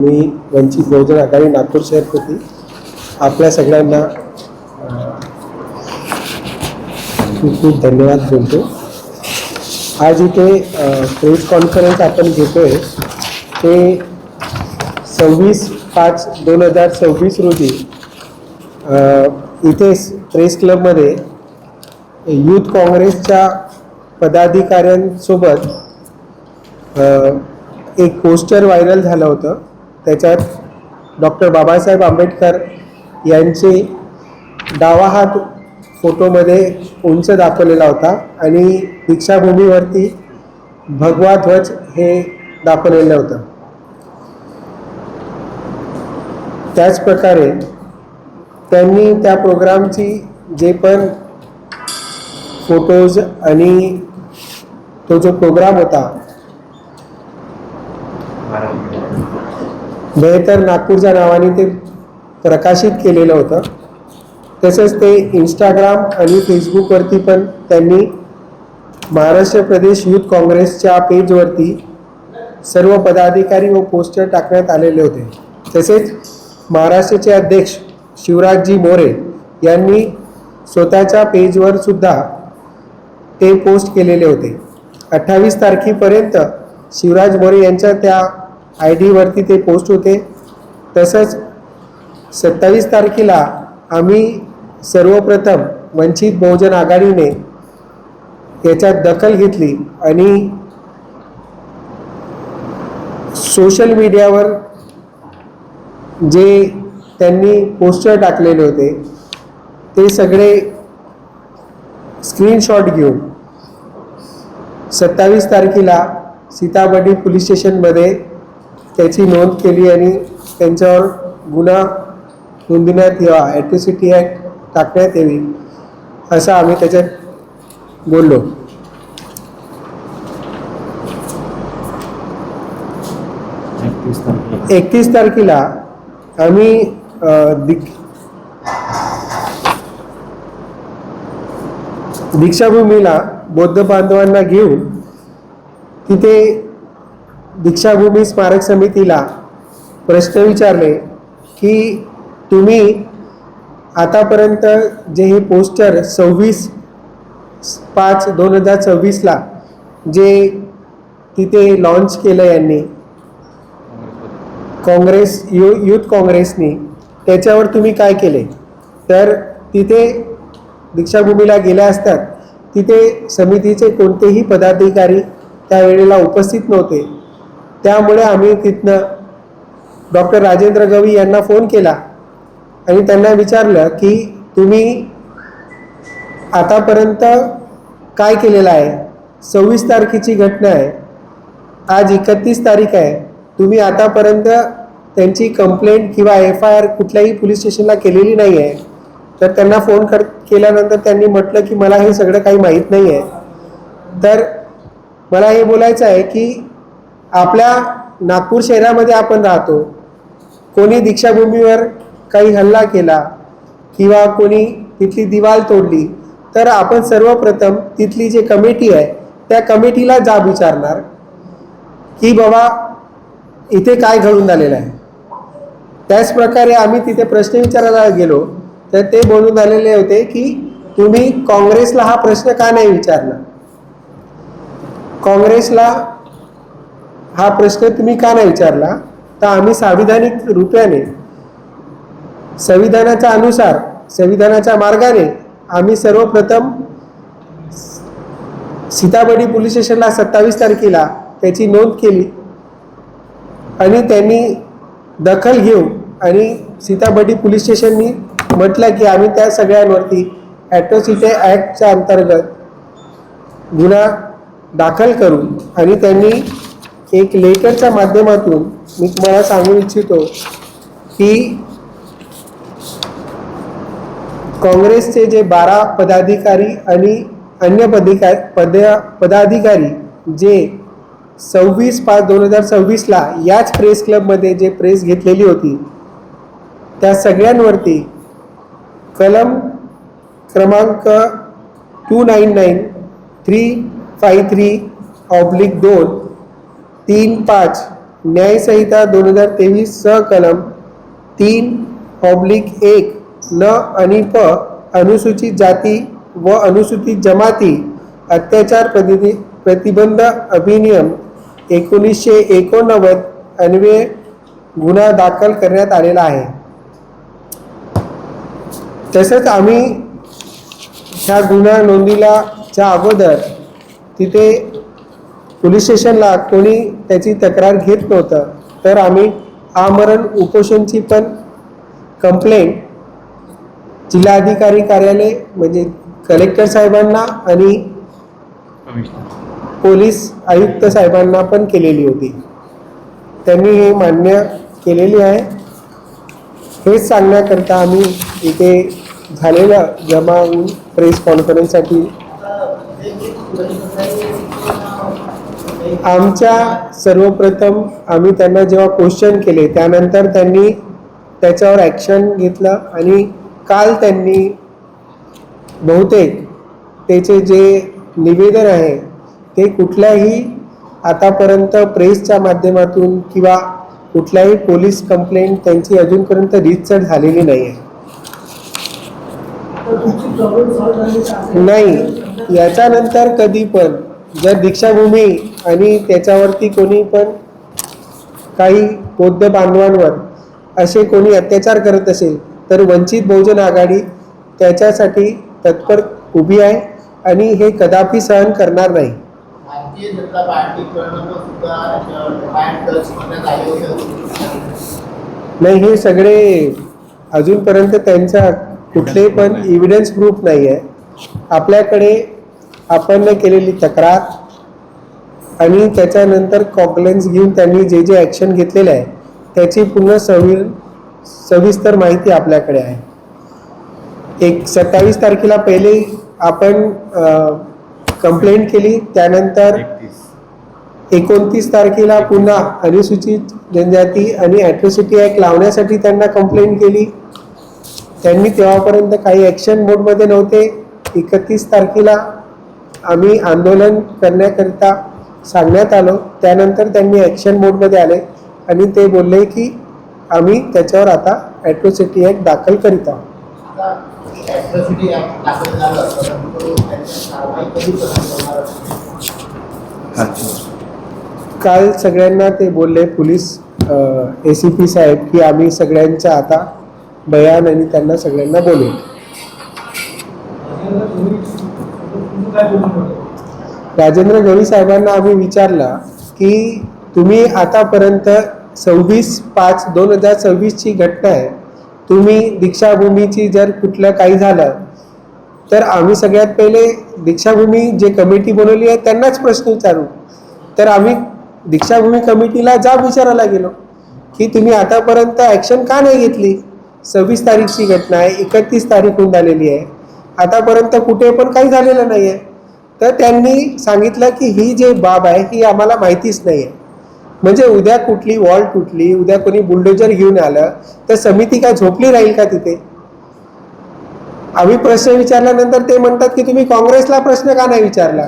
मी वंचित बहुजन आघाडी नागपूर शहर प्रति आपल्या सगळ्यांना खूप खूप धन्यवाद बोलतो। आज इथे प्रेस कॉन्फरन्स आपण घेतोय ते 26/5/2026 रोजी इथे प्रेस क्लबमध्ये यूथ काँग्रेसच्या पदाधिकाऱ्यांसोबत एक पोस्टर व्हायरल झालं होतं। त्याच्यात डॉक्टर बाबासाहेब आंबेडकर यांचे डावा हात फोटोमध्ये उंच दाखवलेला होता आणि दीक्षाभूमीवरती भगवा ध्वज हे दाखवलेलं होतं। त्याच प्रकारे त्यांनी त्या प्रोग्रामची जे पण फोटोज आणि तो जो प्रोग्राम होता बेहतर नागपूरच्या नावाने ते प्रकाशित केलेलं होतं। तसंच ते इंस्टाग्राम आणि फेसबुकवरती पण त्यांनी महाराष्ट्र प्रदेश यूथ काँग्रेसच्या पेजवरती सर्व पदाधिकारी व पोस्टर टाकण्यात आलेले होते। तसेच महाराष्ट्राचे अध्यक्ष शिवराजजी मोरे यांनी स्वतःच्या पेजवर सुद्धा ते पोस्ट केलेले होते। 28 तारखेपर्यंत शिवराज मोरे यांच्या त्या ID वरती ते पोस्ट होते। तसंच 27 तारखेला आम्ही सर्वप्रथम वंचित बहुजन आघाडीने याच्यात दखल घेतली आणि सोशल मीडियावर जे त्यांनी पोस्टर टाकलेले होते ते सगळे स्क्रीनशॉट घेऊन 27 तारखेला सीताबर्डी पोलीस स्टेशनमध्ये त्याची नोंद केली आणि त्यांच्यावर गुन्हा नोंदवण्यात यावा, ॲट्रॉसिटी ॲक्ट टाकण्यात यावी असं आम्ही त्याच्यात बोललो। एकतीस तारखेला आम्ही दीक्षाभूमीला बौद्ध बांधवांना घेऊन तिथे दीक्षाभूमी स्मारक समितीला प्रश्न विचारले की तुम्ही आतापर्यंत जे हे पोस्टर 26/5/2026 जे तिथे लॉन्च केलं यांनी काँग्रेस यूथ काँग्रेसनी, त्याच्यावर तुम्ही काय केले? तर तिथे दीक्षाभूमीला गेल्या असतात तिथे समितीचे कोणतेही पदाधिकारी त्यावेळेला उपस्थित नव्हते। त्यामुळे आम्ही तिथनं डॉक्टर राजेंद्र गवई यांना फोन केला आणि त्यांना विचारलं की तुम्ही आतापर्यंत काय केलेलं आहे? 26 तारखेची घटना आहे, आज 31 तारीख आहे, तुम्ही आतापर्यंत त्यांची कंप्लेंट किंवा FIR कुठल्याही पोलीस स्टेशनला केलेली नाही आहे। तर त्यांना फोन केल्यानंतर त्यांनी म्हटलं की मला हे सगळं काही माहीत नाही आहे। तर मला हे बोलायचं आहे की आपल्या नागपूर शहरामध्ये आपण राहतो, कोणी दीक्षाभूमीवर काही हल्ला केला किंवा कोणी तिथली दिवाल तोडली तर आपण सर्वप्रथम तिथली जी कमिटी आहे त्या कमिटीला जाब विचारणार की बाबा इथे काय घडून आलेलं आहे। त्याच प्रकारे आम्ही तिथे प्रश्न विचारायला गेलो तर ते बोलून आलेले होते की तुम्ही काँग्रेसला हा प्रश्न का नाही विचारला, काँग्रेसला हा प्रश्न तुम्ही का नाही विचारला? तर आम्ही संविधानिक रूपाने संविधानाच्या अनुसार संविधानाच्या मार्गाने आम्ही सर्वप्रथम सीताबर्डी पोलीस स्टेशनला 27 तारखेला त्याची नोंद केली आणि त्यांनी दखल घेऊन आणि सीताबर्डी पोलीस स्टेशननी म्हटलं की आम्ही त्या सगळ्यांवरती ॲट्रॉसिटी ॲक्टच्या अंतर्गत गुन्हा दाखल करू। आणि त्यांनी एक लेटरच्या माध्यमातून मी तुम्हाला सांगू इच्छितो की काँग्रेसचे जे 12 पदाधिकारी आणि अन्य पदाधिकारी जे 26/5/2026 याच प्रेस क्लबमध्ये जे प्रेस घेतलेली होती त्या सगळ्यांवरती कलम क्रमांक 299, 353/2, 3, 5 न्यायसंहिता 2023 स कलम 3/1 न आणि प अनुसूचित जाती व अनुसूचित जमाती अत्याचार प्रतिबंध अधिनियम 1989 अन्वये गुन्हा दाखल करण्यात आलेला आहे। तसंच आम्ही ह्या गुन्हा नोंदीलाच्या अगोदर तिथे पोलीस स्टेशनला कोणी त्याची तक्रार घेत नव्हतं, तर आम्ही आमरण उपोषणची पण कंप्लेंट जिल्हाधिकारी कार्यालय म्हणजे कलेक्टर साहेबांना आणि पोलीस आयुक्त साहेबांना पण केलेली होती। त्यांनी हे मान्य केलेली आहे। हेच सांगण्याकरता आम्ही इथे झालेल्या जमा होऊन प्रेस कॉन्फरन्ससाठी आमच्या सर्वप्रथम आम्ही त्यांना जेव्हा क्वेश्चन केले त्यानंतर त्यांनी त्याच्यावर ॲक्शन घेतलं आणि काल त्यांनी बहुतेक त्याचे जे निवेदन आहे ते कुठल्याही आतापर्यंत प्रेसच्या माध्यमातून किंवा कुठल्याही पोलीस कंप्लेंट त्यांची अजूनपर्यंत रितसर झालेली नाही आहे। नाही, याच्यानंतर कधी पण जर दीक्षाभूमी आणि त्याच्यावरती कोणी पण काही बौद्ध बांधवांवर असे कोणी अत्याचार करत असेल तर वंचित बहुजन आघाडी त्याच्यासाठी तत्पर उभी आहे आणि हे कदापि सहन करणार नाही। भारतीय जनता पार्टीकडून नाही, हे सगळे अजूनपर्यंत त्यांचा कुठले पण एव्हिडन्स प्रूफ नाही आहे। आपल्याकडे आपण केलेली तक्रार आणि त्याच्यानंतर कॉम्प्लेन्स घेऊन त्यांनी जे जे ॲक्शन घेतलेले आहे त्याची पूर्ण सविस्तर माहिती आपल्याकडे आहे। 27 तारखेला पहिले आपण कंप्लेंट केली, त्यानंतर 29 तारखेला पुन्हा अनुसूचित जनजाती आणि ॲट्रॉसिटी ॲक्ट लावण्यासाठी त्यांना कंप्लेंट केली। त्यांनी तेव्हापर्यंत काही ॲक्शन मोडमध्ये नव्हते। 31 तारखेला आम्ही आंदोलन करण्याकरिता सांगण्यात आलो, त्यानंतर त्यांनी ॲक्शन मोडमध्ये आले आणि ते बोलले की आम्ही त्याच्यावर आता ॲट्रॉसिटी ॲक्ट दाखल करीत आहोत। काल सगळ्यांना ते बोलले पोलीस ACP साहेब की आम्ही सगळ्यांच्या आता बयान आणि त्यांना सगळ्यांना बोलू। राजेंद्र गवळी साहेबांना आम्ही विचारलं की तुम्ही आतापर्यंत 26/5/2026 ची घटना आहे, तुम्ही दीक्षाभूमीची जर कुठलं काही झालं तर आम्ही सगळ्यात पहिले दीक्षाभूमी जे कमिटी बनवली आहे त्यांनाच प्रश्न विचारू। तर आम्ही दीक्षाभूमी कमिटीला जाब विचारायला गेलो की तुम्ही आतापर्यंत ॲक्शन का नाही घेतली। 26 तारीखची घटना आहे, 31 तारीख होऊन झालेली आहे, आतापर्यंत कुठे पण काही झालेलं नाही आहे। तर त्यांनी सांगितलं की ही जे बाब आहे ही आम्हाला माहितीच नाही आहे। म्हणजे उद्या कुठली वॉल तुटली, उद्या कोणी बुलडोजर घेऊन आलं तर समिती काय झोपली राहील का तिथे। आम्ही प्रश्न विचारल्यानंतर ते म्हणतात की तुम्ही काँग्रेसला प्रश्न का नाही विचारला।